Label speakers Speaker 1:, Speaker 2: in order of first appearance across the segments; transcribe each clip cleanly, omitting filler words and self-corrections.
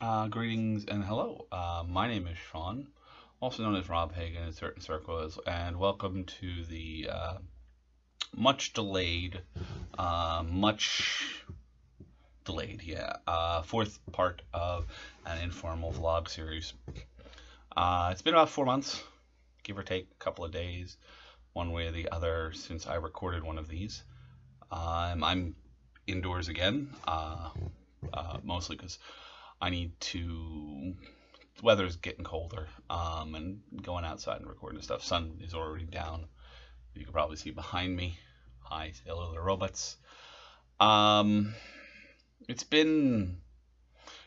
Speaker 1: Greetings and hello. My name is Sean, also known as Rob Hagan in certain circles, and welcome to the much delayed, much delayed, fourth part of an informal vlog series. It's been about 4 months, give or take a couple of days, one way or the other, since I recorded one of these. I'm indoors again, mostly because I need to. The weather's getting colder, and going outside and recording stuff. Sun is already down. You can probably see behind me. Hi, say hello to the robots. Um, it's been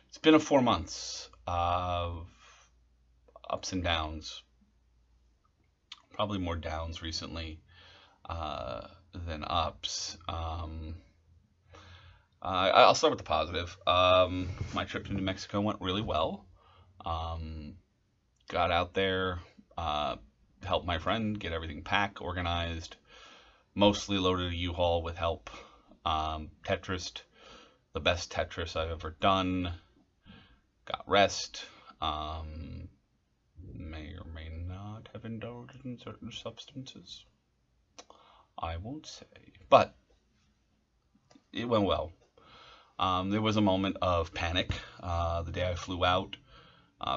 Speaker 1: it's been a 4 months of ups and downs. Probably more downs recently than ups. I'll start with the positive. My trip to New Mexico went really well. Um, got out there, uh, helped my friend get everything packed, organized, mostly loaded a U-Haul with help. Tetris, the best Tetris I've ever done. Got rest. May or may not have indulged in certain substances. I won't say, but it went well. There was a moment of panic the day I flew out.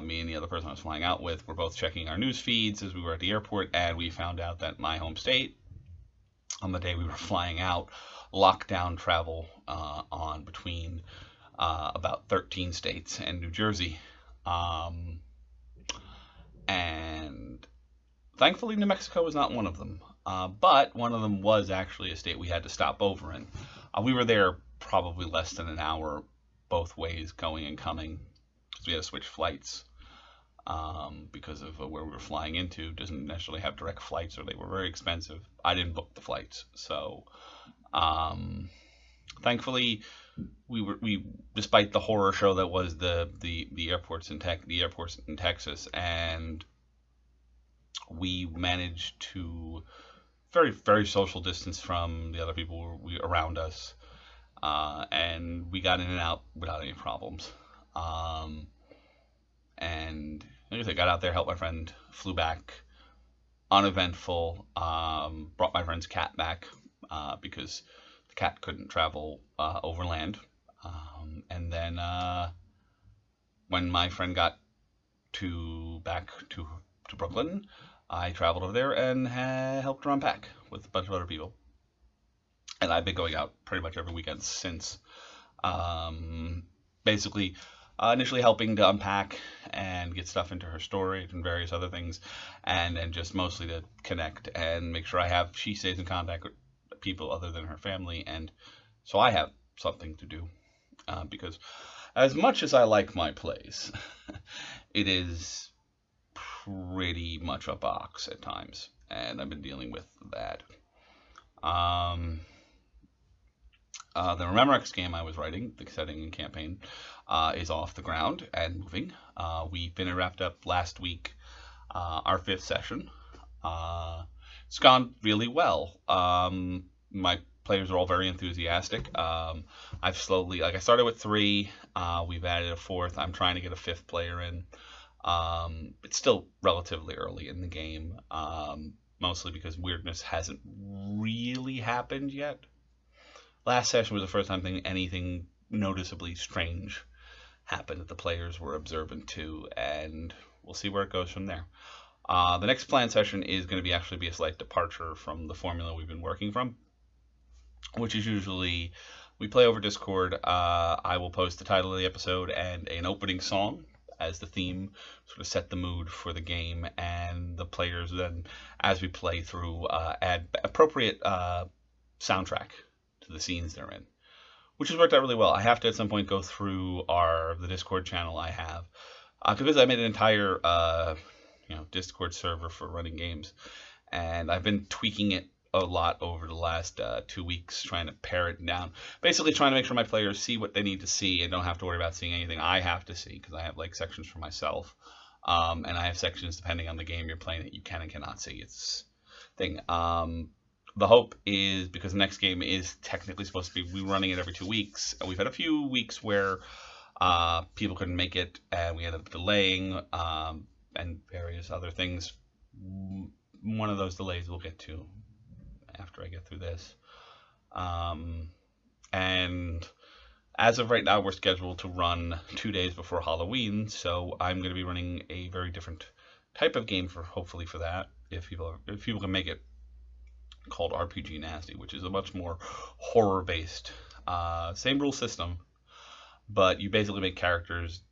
Speaker 1: Me and the other person I was flying out with were both checking our news feeds as we were at the airport, and we found out that my home state, on the day we were flying out, locked down travel on between about 13 states and New Jersey. Um, and thankfully, New Mexico was not one of them. But one of them was actually a state we had to stop over in. We were there probably less than an hour both ways, going and coming, because we had to switch flights because of where we were flying into. Doesn't necessarily have direct flights, or they were very expensive. I didn't book the flights, so um, thankfully we despite the horror show that was the airports in Texas, and we managed to very social distance from the other people around us, and we got in and out without any problems. Um, and like I said, got out there, helped my friend, flew back, uneventful. Brought my friend's cat back because the cat couldn't travel overland. And then when my friend got to back to Brooklyn, I traveled over there and helped her unpack with a bunch of other people. And I've been going out pretty much every weekend since. Um, Basically, initially helping to unpack and get stuff into her storage and various other things, and just mostly to connect and make sure she stays in contact with people other than her family, and so I have something to do because as much as I like my place, it is pretty much a box at times, and I've been dealing with that. Um, the Memorex game I was writing, the setting and campaign, is off the ground and moving. We finished wrapped up last week our fifth session. It's gone really well. My players are all very enthusiastic. I've slowly, like I started with three, we've added a fourth. I'm trying to get a fifth player in. It's still relatively early in the game, mostly because weirdness hasn't really happened yet. Last session was the first time anything noticeably strange happened that the players were observant to, and we'll see where it goes from there. The next planned session is going to actually be a slight departure from the formula we've been working from, which is usually we play over Discord. I will post the title of the episode and an opening song as the theme, sort of set the mood for the game, and the players then, as we play through, add appropriate soundtrack to the scenes they're in, which has worked out really well. I have to at some point go through the Discord channel I have, because I made an entire Discord server for running games, and I've been tweaking it a lot over the last 2 weeks, trying to pare it down. Basically, trying to make sure my players see what they need to see and don't have to worry about seeing anything I have to see, because I have like sections for myself, and I have sections depending on the game you're playing that you can and cannot see. It's thing. The hope is, because the next game is technically supposed to be, we're running it every 2 weeks, and we've had a few weeks where People couldn't make it, and we ended up delaying, and various other things. One of those delays we'll get to after I get through this. Um, and as of right now, we're scheduled to run 2 days before Halloween, so I'm going to be running a very different type of game for hopefully for that if people can make it, called RPG Nasty, which is a much more horror based, same rule system, but you basically make characters.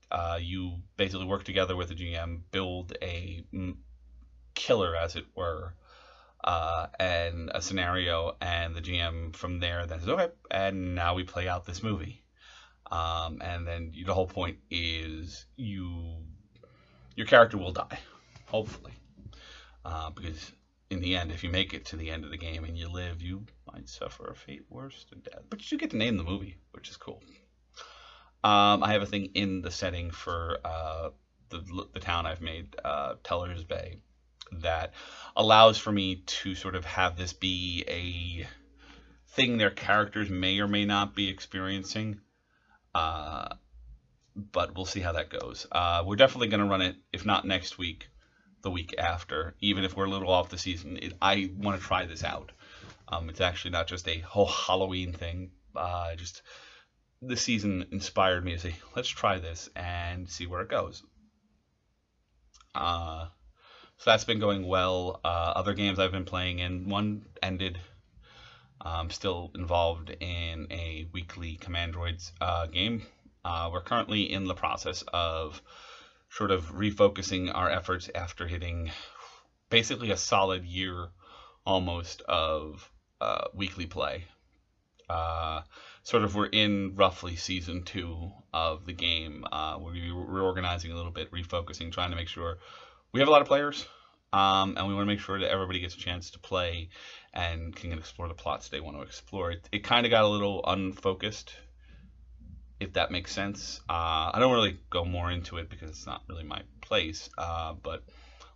Speaker 1: You basically work together with the GM, build a killer, as it were, and a scenario, and the GM from there then says, okay, and now we play out this movie. And then the whole point is your character will die, hopefully, because in the end, if you make it to the end of the game and you live, you might suffer a fate worse than death. But you get to name the movie, which is cool. I have a thing in the setting for the town I've made, Teller's Bay, that allows for me to sort of have this be a thing their characters may or may not be experiencing. Uh, but we'll see how that goes. We're definitely going to run it, if not next week, the week after. Even if we're a little off the season, I want to try this out. It's actually not just a whole Halloween thing. Just the season inspired me to say, let's try this and see where it goes. So that's been going well. Other games I've been playing in, one ended. I'm still involved in a weekly Command Droids game. We're currently in the process of sort of refocusing our efforts after hitting basically a solid year almost of weekly play. Sort of we're in roughly season 2 of the game. We're reorganizing a little bit, refocusing, trying to make sure we have a lot of players, and we want to make sure that everybody gets a chance to play and can explore the plots they want to explore. It kind of got a little unfocused, if that makes sense. I don't really go more into it because it's not really my place, but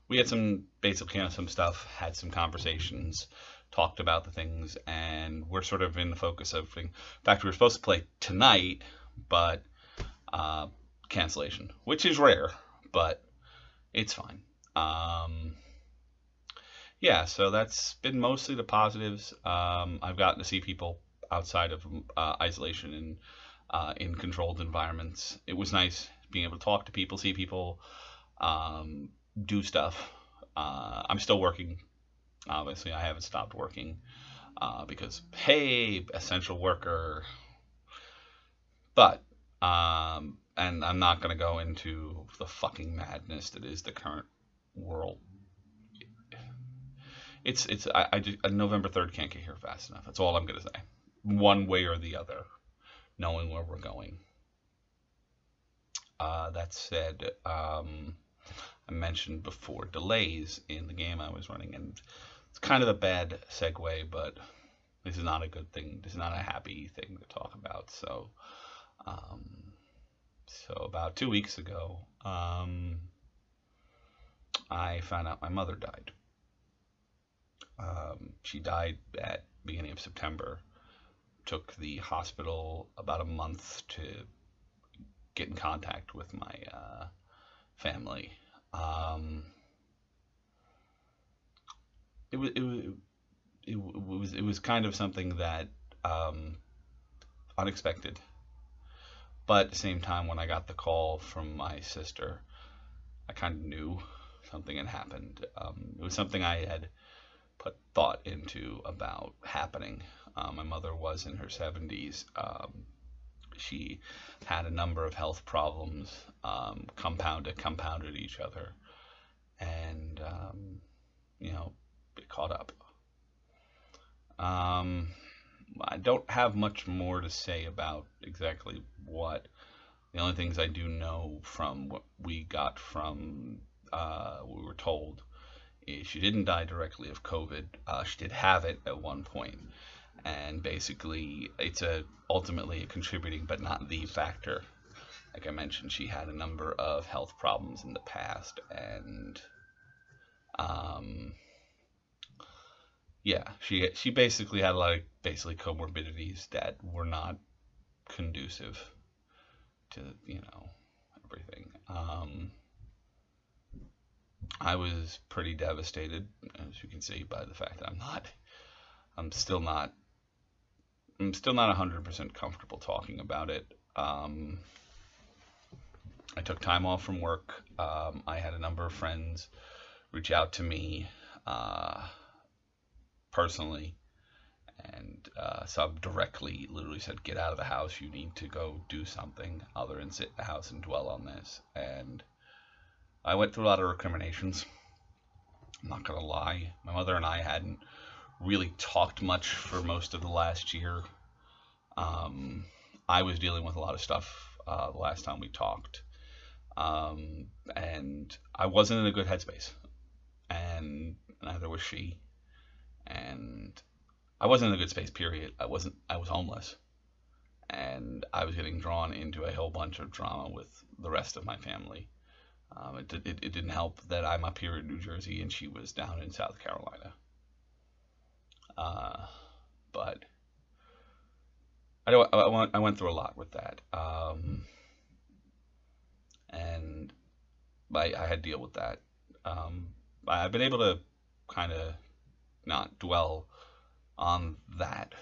Speaker 1: we had some stuff, had some conversations, talked about the things, and we're sort of in the focus of things. In fact, we were supposed to play tonight, but cancellation, which is rare, but it's fine. Yeah, so that's been mostly the positives. I've gotten to see people outside of isolation and in controlled environments. It was nice being able to talk to people, see people, do stuff. I'm still working. Obviously, I haven't stopped working because, hey, essential worker. But, and I'm not going to go into the fucking madness that is the current world. November 3rd can't get here fast enough. That's all I'm going to say. One way or the other, knowing where we're going. That said, I mentioned before delays in the game I was running, and it's kind of a bad segue, but this is not a good thing. This is not a happy thing to talk about. So about 2 weeks ago, I found out my mother died. She died at the beginning of September. Took the hospital about a month to get in contact with my family. It was it was kind of something that unexpected, but at the same time, when I got the call from my sister, I kind of knew something had happened. It was something I had put thought into about happening. My mother was in her 70s. She had a number of health problems, compounded each other, and it caught up. I don't have much more to say about exactly what. The only things I do know from what we got from we were told is she didn't die directly of COVID. She did have it at one point, and basically it's ultimately a contributing but not the factor. Like I mentioned, she had a number of health problems in the past, and yeah, she basically had a lot of basically comorbidities that were not conducive to, everything. I was pretty devastated, as you can see by the fact that I'm still not, I'm still not 100% comfortable talking about it. I took time off from work. I had a number of friends reach out to me uh, personally, and some directly literally said, "Get out of the house. You need to go do something other than sit in the house and dwell on this." And I went through a lot of recriminations. I'm not gonna lie. My mother and I hadn't really talked much for most of the last year. Um, I was dealing with a lot of stuff the last time we talked, and I wasn't in a good headspace, and neither was she. And I wasn't in a good space. Period. I wasn't. I was homeless, and I was getting drawn into a whole bunch of drama with the rest of my family. It didn't help that I'm up here in New Jersey and she was down in South Carolina. Uh, but I went through a lot with that, and I had to deal with that. Um, I've been able to kind of not dwell on that,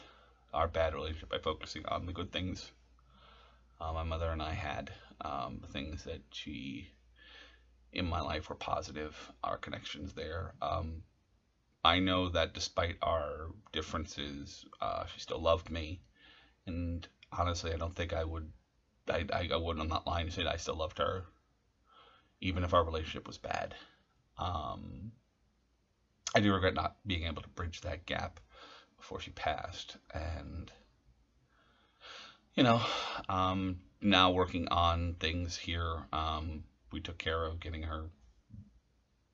Speaker 1: our bad relationship, by focusing on the good things my mother and I had, the things that she in my life were positive, our connections there. I know that despite our differences, she still loved me, and honestly, I don't think I would. I wouldn't. I'm not lying to say that I still loved her, even if our relationship was bad. Um, I do regret not being able to bridge that gap before she passed, and you know, now working on things here. We took care of getting her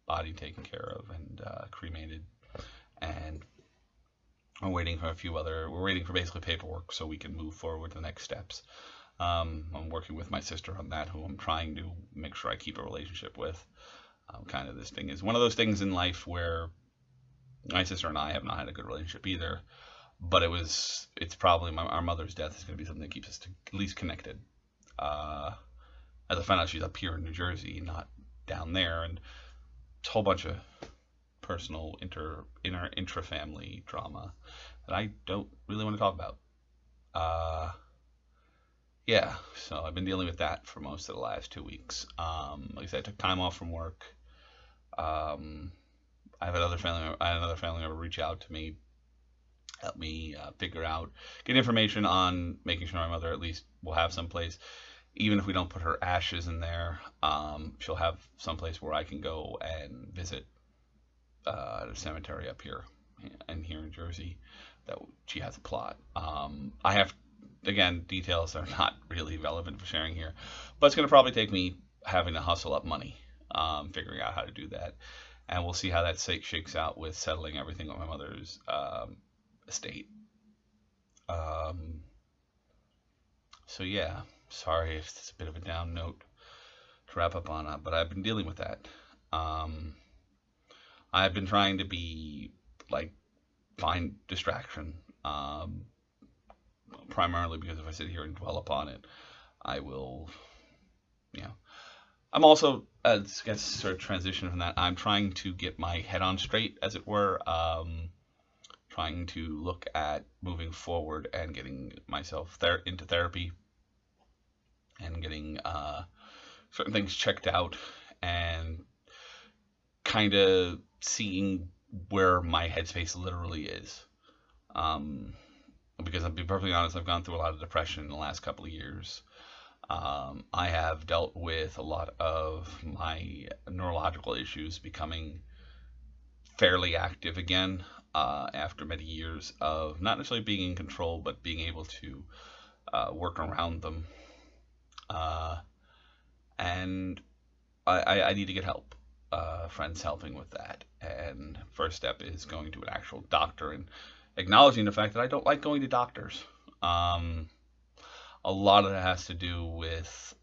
Speaker 1: body taken care of and cremated, and we're waiting for basically paperwork so we can move forward to the next steps. I'm working with my sister on that, who I'm trying to make sure I keep a relationship with. Kind of this thing is one of those things in life where my sister and I have not had a good relationship either, but it's probably our mother's death is going to be something that keeps us at least connected. Uh, as I found out, she's up here in New Jersey, not down there, and it's a whole bunch of personal intra-family drama that I don't really want to talk about. Uh, yeah, so I've been dealing with that for most of the last 2 weeks. Like I said, I took time off from work. Um, I had another family member reach out to me, help me get information on making sure my mother at least will have some place, even if we don't put her ashes in there. She'll have some place where I can go and visit at a cemetery up here and here in Jersey that she has a plot. I have, again, details that are not really relevant for sharing here, but it's going to probably take me having to hustle up money, figuring out how to do that. And we'll see how that shakes out with settling everything with my mother's estate. Um, so yeah, sorry if it's a bit of a down note to wrap up on, but I've been dealing with that. Um, I've been trying to be like find distraction, primarily because if I sit here and dwell upon it, I will, you know. I'm also, as I guess, sort of transition from that. I'm trying to get my head on straight, as it were. Trying to look at moving forward and getting myself into therapy and getting certain things checked out and kind of seeing where my headspace literally is. Um, because I'll be perfectly honest, I've gone through a lot of depression in the last couple of years. I have dealt with a lot of my neurological issues becoming fairly active again after many years of not necessarily being in control, but being able to work around them. Uh, and I need to get help. Friends helping with that. And first step is going to an actual doctor and acknowledging the fact that I don't like going to doctors. Um, a lot of that has to do with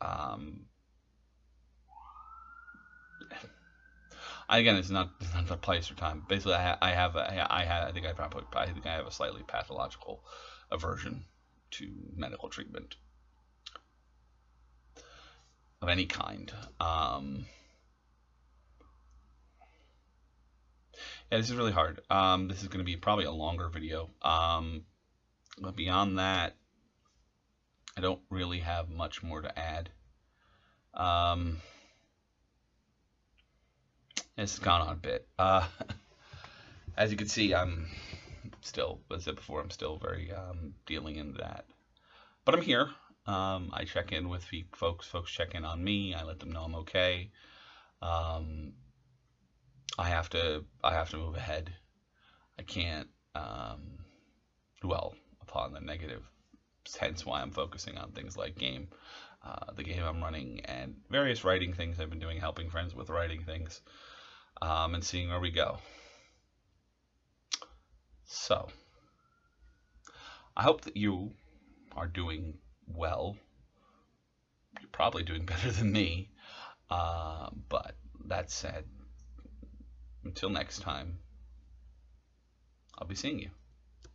Speaker 1: again, it's not the place or time. Basically, I think I have a slightly pathological aversion to medical treatment. of any kind. Yeah, this is really hard. This is going to be probably a longer video. But beyond that, I don't really have much more to add. It's gone on a bit. As you can see, I'm still, as I said before, I'm still very dealing in that. But I'm here. I check in with folks. Folks check in on me. I let them know I'm okay. I have to move ahead. I can't dwell upon the negative. Hence why I'm focusing on things like the game I'm running, and various writing things I've been doing, helping friends with writing things, and seeing where we go. So, I hope that you are doing well. You're probably doing better than me. But that said, until next time, I'll be seeing you.